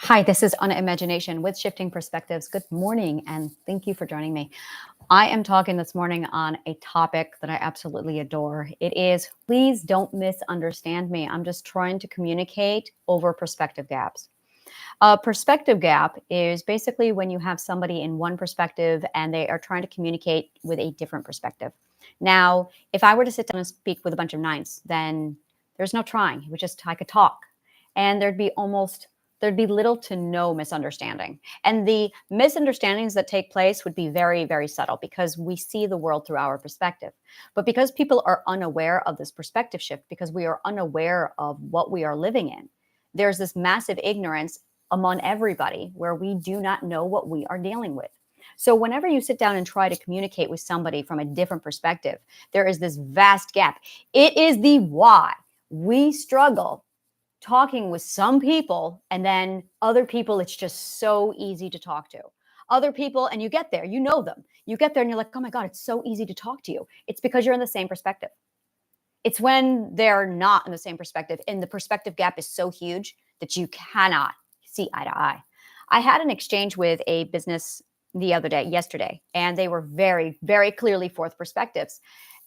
Hi, this is Imagination with Shifting Perspectives. Good morning, and thank you for joining me. I am talking this morning on a topic that I absolutely adore. It is, please don't misunderstand me. I'm just trying to communicate over perspective gaps. A perspective gap is basically when you have somebody in one perspective and they are trying to communicate with a different perspective. Now, if I were to sit down and speak with a bunch of nines, then there's no trying. I could talk, and there'd be little to no misunderstanding. And the misunderstandings that take place would be very, very subtle because we see the world through our perspective. But because people are unaware of this perspective shift, because we are unaware of what we are living in, there's this massive ignorance among everybody where we do not know what we are dealing with. So whenever you sit down and try to communicate with somebody from a different perspective, there is this vast gap. It is the why we struggle talking with some people, and then other people, it's just so easy to talk to. Other people, and you get there, you know them. You get there and you're like, oh my God, it's so easy to talk to you. It's because you're in the same perspective. It's when they're not in the same perspective, and the perspective gap is so huge that you cannot see eye to eye. I had an exchange with a business yesterday, and they were very, very clearly fourth perspectives.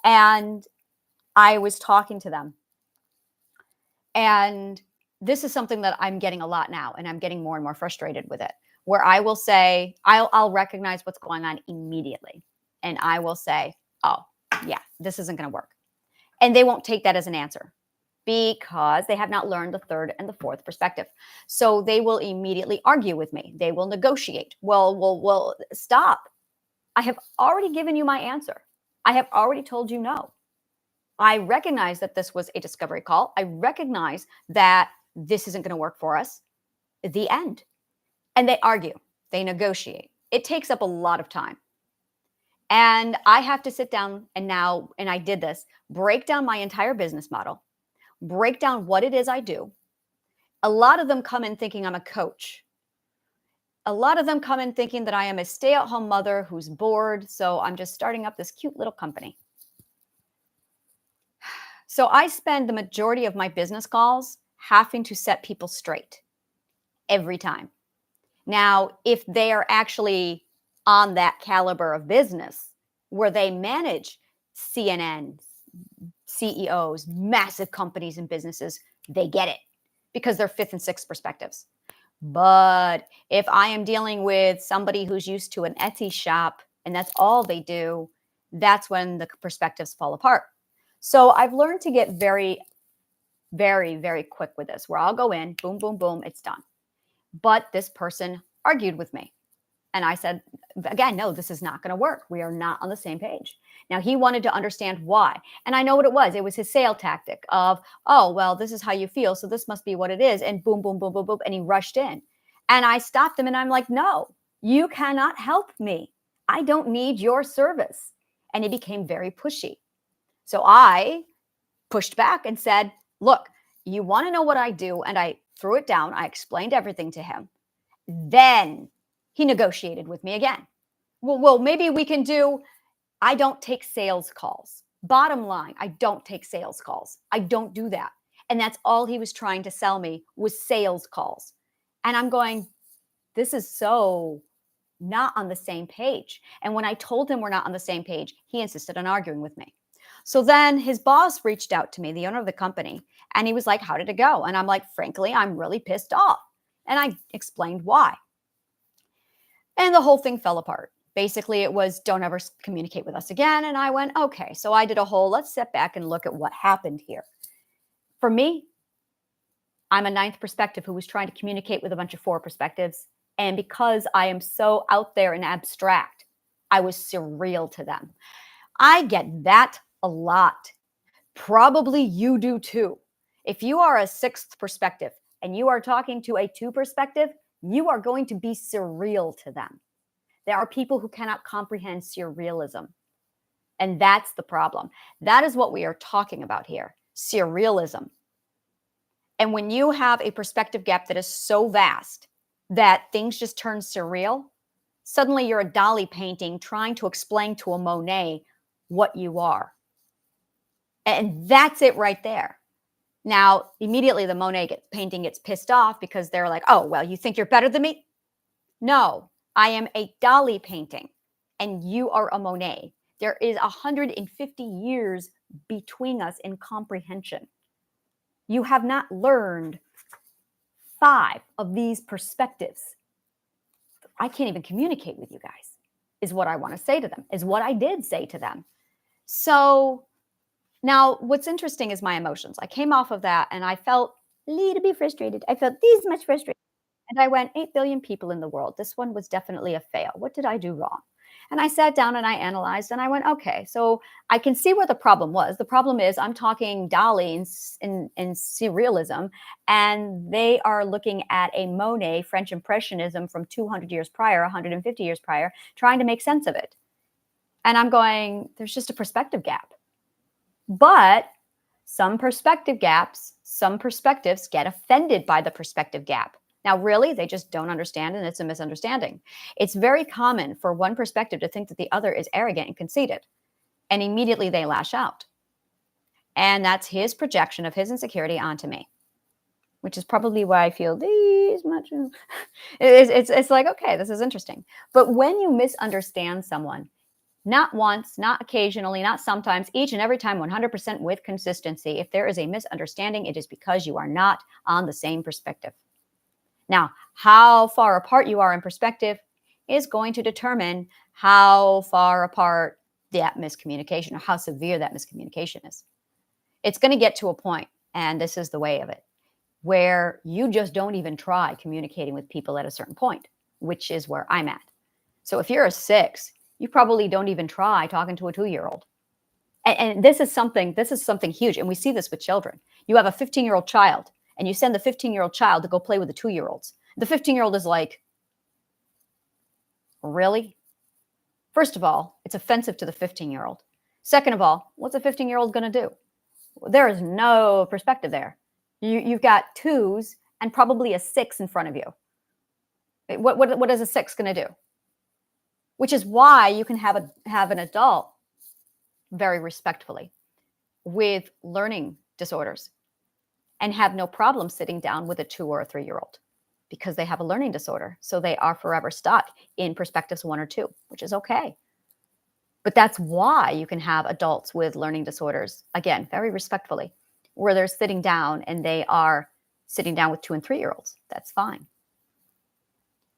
And I was talking to them. And this is something that I'm getting a lot now, and I'm getting more and more frustrated with it, where I will say, I'll recognize what's going on immediately. And I will say, oh, yeah, this isn't going to work. And they won't take that as an answer because they have not learned the third and the fourth perspective. So they will immediately argue with me. They will negotiate. Well, stop. I have already given you my answer. I have already told you no. I recognize that this was a discovery call. I recognize that this isn't going to work for us. The end. And they argue. They negotiate. It takes up a lot of time. And I have to sit down and I did this, break down my entire business model, break down what it is I do. A lot of them come in thinking I'm a coach. A lot of them come in thinking that I am a stay-at-home mother who's bored, so I'm just starting up this cute little company. So I spend the majority of my business calls having to set people straight every time. Now, if they are actually on that caliber of business where they manage CNN, CEOs, massive companies and businesses, they get it because they're fifth and sixth perspectives. But if I am dealing with somebody who's used to an Etsy shop and that's all they do, that's when the perspectives fall apart. So I've learned to get very, very, very quick with this, where I'll go in, boom, boom, boom, it's done. But this person argued with me. And I said, again, no, this is not going to work. We are not on the same page. Now, he wanted to understand why. And I know what it was. It was his sale tactic of, oh, well, this is how you feel, so this must be what it is. And boom, boom, boom, boom, boom. And he rushed in. And I stopped him and I'm like, no, you cannot help me. I don't need your service. And he became very pushy. So I pushed back and said, look, you want to know what I do? And I threw it down. I explained everything to him. Then he negotiated with me again. Well, maybe we can do, I don't take sales calls. Bottom line, I don't take sales calls. I don't do that. And that's all he was trying to sell me was sales calls. And I'm going, this is so not on the same page. And when I told him we're not on the same page, he insisted on arguing with me. So then his boss reached out to me, the owner of the company, and he was like, how did it go? And I'm like, frankly, I'm really pissed off. And I explained why. And the whole thing fell apart. Basically, it was, don't ever communicate with us again. And I went, okay. So I did a whole, let's step back and look at what happened here. For me, I'm a ninth perspective who was trying to communicate with a bunch of four perspectives. And because I am so out there and abstract, I was surreal to them. I get that a lot. Probably you do too. If you are a sixth perspective and you are talking to a two perspective, you are going to be surreal to them. There are people who cannot comprehend surrealism. And that's the problem. That is what we are talking about here, surrealism. And when you have a perspective gap that is so vast that things just turn surreal, suddenly you're a Dali painting trying to explain to a Monet what you are. And that's it right there. Now, immediately the painting gets pissed off because they're like, oh, well, you think you're better than me? No, I am a Dali painting and you are a Monet. There is 150 years between us in comprehension. You have not learned 5 of these perspectives. I can't even communicate with you guys, is what I want to say to them, is what I did say to them. So now what's interesting is my emotions. I came off of that and I felt a little bit frustrated. I felt this much frustrated. And I went, 8 billion people in the world. This one was definitely a fail. What did I do wrong? And I sat down and I analyzed and I went, okay, so I can see where the problem was. The problem is I'm talking Dali in surrealism, and they are looking at a Monet French Impressionism from 200 years prior, 150 years prior, trying to make sense of it. And I'm going, there's just a perspective gap. But some perspectives get offended by the perspective gap. Now, really, they just don't understand, and it's a misunderstanding. It's very common for one perspective to think that the other is arrogant and conceited, and immediately they lash out. And that's his projection of his insecurity onto me, which is probably why I feel these much. It's like, okay, this is interesting. But when you misunderstand someone, not once, not occasionally, not sometimes, each and every time, 100% with consistency, if there is a misunderstanding, it is because you are not on the same perspective. Now, how far apart you are in perspective is going to determine how far apart that miscommunication or how severe that miscommunication is. It's going to get to a point, and this is the way of it, where you just don't even try communicating with people at a certain point, which is where I'm at. So if you're a 6, you probably don't even try talking to a 2-year-old. And this is something huge. And we see this with children. You have a 15-year-old child, and you send the 15-year-old child to go play with the 2-year-olds. The 15-year-old is like, really? First of all, it's offensive to the 15-year-old. Second of all, what's a 15-year-old going to do? There is no perspective there. You've got 2s and probably a 6 in front of you. What is a 6 going to do? Which is why you can have an adult very respectfully with learning disorders and have no problem sitting down with a 2 or a 3-year-old because they have a learning disorder. So they are forever stuck in perspectives 1 or 2, which is okay. But that's why you can have adults with learning disorders, again, very respectfully, where they're sitting down and they are sitting down with 2 and 3-year-olds. That's fine.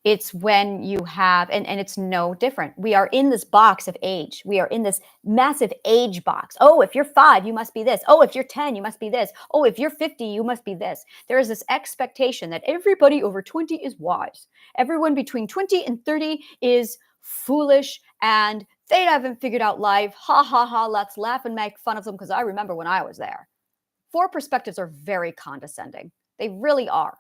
It's when you have, and it's no different. We are in this box of age. We are in this massive age box. Oh, if you're 5, you must be this. Oh, if you're 10, you must be this. Oh, if you're 50, you must be this. There is this expectation that everybody over 20 is wise. Everyone between 20 and 30 is foolish and they haven't figured out life. Ha, ha, ha. Let's laugh and make fun of them because I remember when I was there. 4 perspectives are very condescending. They really are.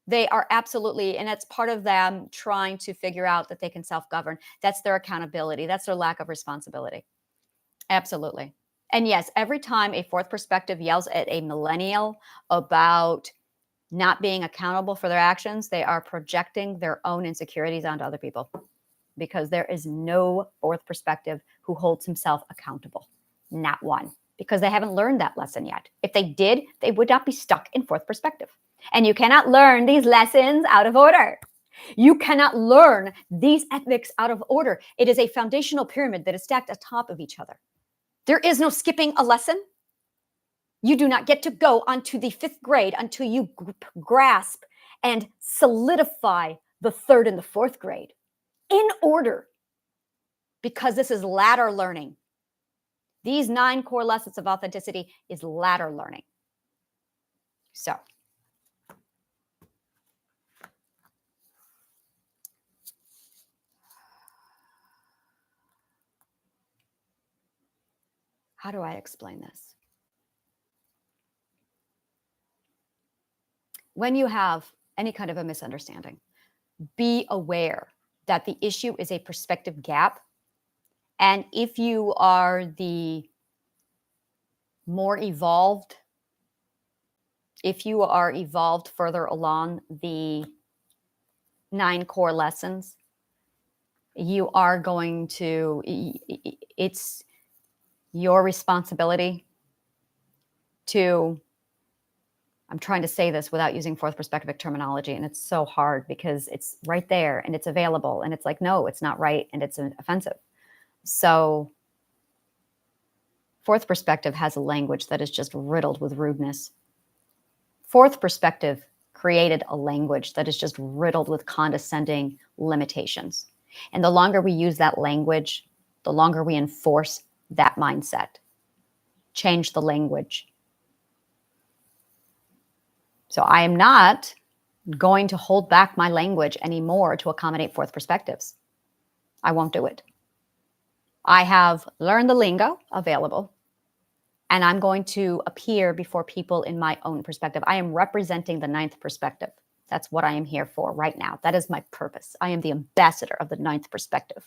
They are absolutely, and that's part of them trying to figure out that they can self-govern. That's their accountability. That's their lack of responsibility. Absolutely. And yes, every time a 4th perspective yells at a millennial about not being accountable for their actions, they are projecting their own insecurities onto other people because there is no 4th perspective who holds himself accountable. Not one, because they haven't learned that lesson yet. If they did, they would not be stuck in 4th perspective. And you cannot learn these lessons out of order. You cannot learn these ethics out of order. It is a foundational pyramid that is stacked atop of each other. There is no skipping a lesson. You do not get to go onto the 5th grade until you grasp and solidify the 3rd and the 4th grade in order, because this is ladder learning. These 9 core lessons of authenticity is ladder learning. So, how do I explain this? When you have any kind of a misunderstanding, be aware that the issue is a perspective gap. And if you are the more evolved, if you are evolved further along the 9 core lessons, you are going to, it's your responsibility to I'm trying to say this without using fourth perspective terminology, and it's so hard because it's right there and it's available, and it's like, no, it's not right, and it's offensive. So fourth perspective has a language that is just riddled with rudeness. Fourth perspective created a language that is just riddled with condescending limitations. And the longer we use that language, the longer we enforce that mindset. Change the language. So I am not going to hold back my language anymore to accommodate fourth perspectives. I won't do it. I have learned the lingo available, and I'm going to appear before people in my own perspective. I am representing the ninth perspective. That's what I am here for right now. That is my purpose. I am the ambassador of the ninth perspective.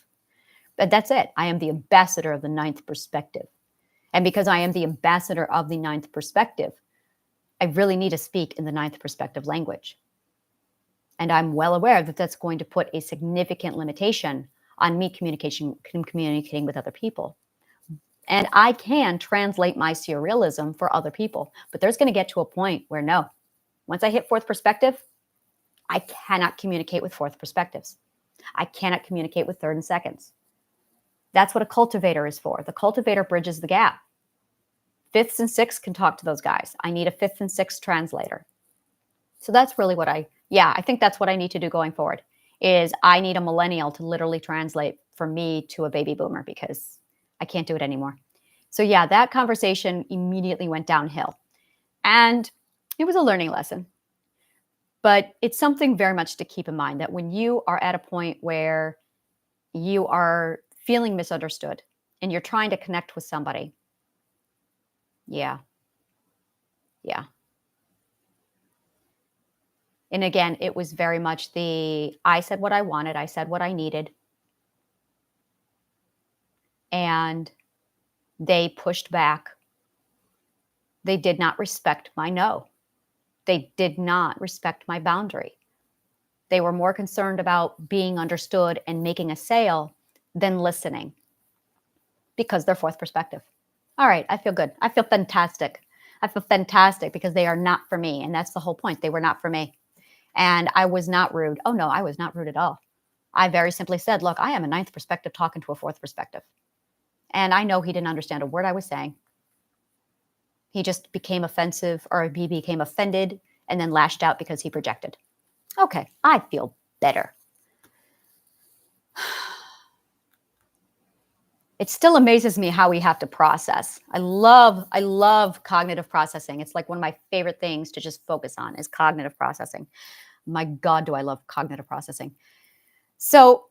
But that's it. I am the ambassador of the ninth perspective. And because I am the ambassador of the ninth perspective, I really need to speak in the ninth perspective language. And I'm well aware that that's going to put a significant limitation on me communicating with other people. And I can translate my surrealism for other people, but there's going to get to a point where no, once I hit fourth perspective, I cannot communicate with fourth perspectives. I cannot communicate with third and seconds. That's what a cultivator is for. The cultivator bridges the gap. Fifths and sixths can talk to those guys. I need a fifth and sixth translator. So that's really what I think that's what I need to do going forward is I need a millennial to literally translate from me to a baby boomer because I can't do it anymore. So yeah, that conversation immediately went downhill. And it was a learning lesson. But it's something very much to keep in mind that when you are at a point where you are feeling misunderstood and you're trying to connect with somebody, yeah. And again, it was very much I said what I wanted, I said what I needed, and they pushed back. They did not respect my no. They did not respect my boundary. They were more concerned about being understood and making a sale than listening because they're fourth perspective. All right, I feel good. I feel fantastic. I feel fantastic because they are not for me. And that's the whole point. They were not for me. And I was not rude. Oh, no, I was not rude at all. I very simply said, look, I am a ninth perspective talking to a fourth perspective. And I know he didn't understand a word I was saying. He just became offensive or he became offended and then lashed out because he projected. Okay, I feel better. It still amazes me how we have to process. I love cognitive processing. It's like one of my favorite things to just focus on is cognitive processing. My God, do I love cognitive processing. So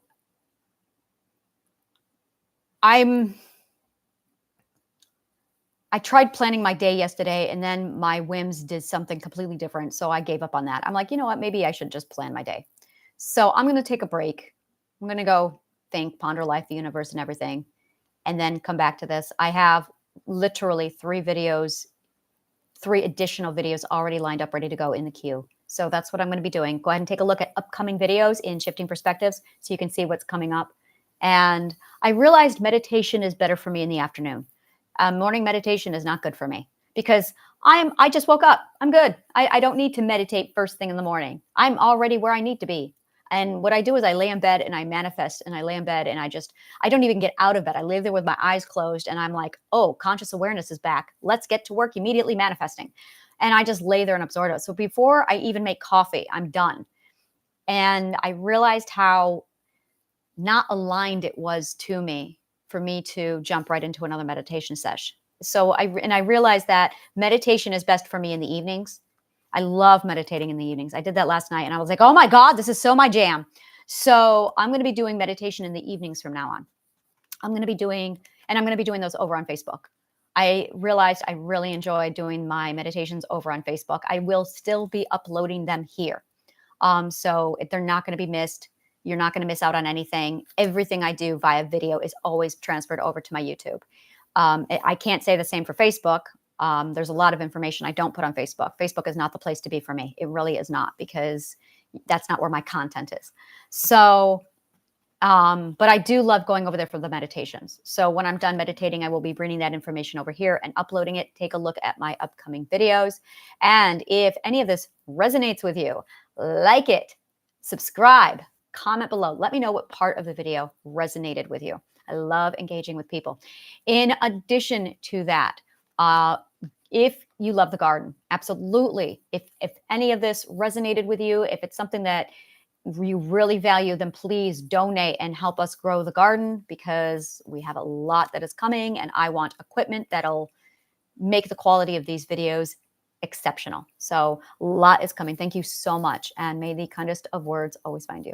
I tried planning my day yesterday and then my whims did something completely different. So I gave up on that. I'm like, you know what? Maybe I should just plan my day. So I'm going to take a break. I'm going to go think, ponder life, the universe, and everything, and then come back to this. I have literally 3 additional videos already lined up, ready to go in the queue. So that's what I'm going to be doing. Go ahead and take a look at upcoming videos in Shifting Perspectives so you can see what's coming up. And I realized meditation is better for me in the afternoon. Morning meditation is not good for me because I just woke up. I'm good. I don't need to meditate first thing in the morning. I'm already where I need to be. And what I do is I lay in bed and I manifest and I lay in bed and I don't even get out of bed. I lay there with my eyes closed and I'm like, oh, conscious awareness is back. Let's get to work immediately manifesting. And I just lay there and absorb it. So before I even make coffee, I'm done. And I realized how not aligned it was to me for me to jump right into another meditation session. So I realized that meditation is best for me in the evenings. I love meditating in the evenings. I did that last night and I was like, oh my God, this is so my jam. So I'm going to be doing meditation in the evenings from now on. I'm going to be doing those over on Facebook. I realized I really enjoy doing my meditations over on Facebook. I will still be uploading them here. So they're not going to be missed. You're not going to miss out on anything. Everything I do via video is always transferred over to my YouTube. I can't say the same for Facebook. There's a lot of information I don't put on Facebook. Facebook is not the place to be for me. It really is not because that's not where my content is. So But I do love going over there for the meditations. So when I'm done meditating, I will be bringing that information over here and uploading it. Take a look at my upcoming videos. And if any of this resonates with you, like it, subscribe, comment below. Let me know what part of the video resonated with you. I love engaging with people. In addition to that, if you love the garden, absolutely. If any of this resonated with you, if it's something that you really value, then please donate and help us grow the garden, because we have a lot that is coming and I want equipment that'll make the quality of these videos exceptional. So a lot is coming. Thank you so much. And may the kindest of words always find you.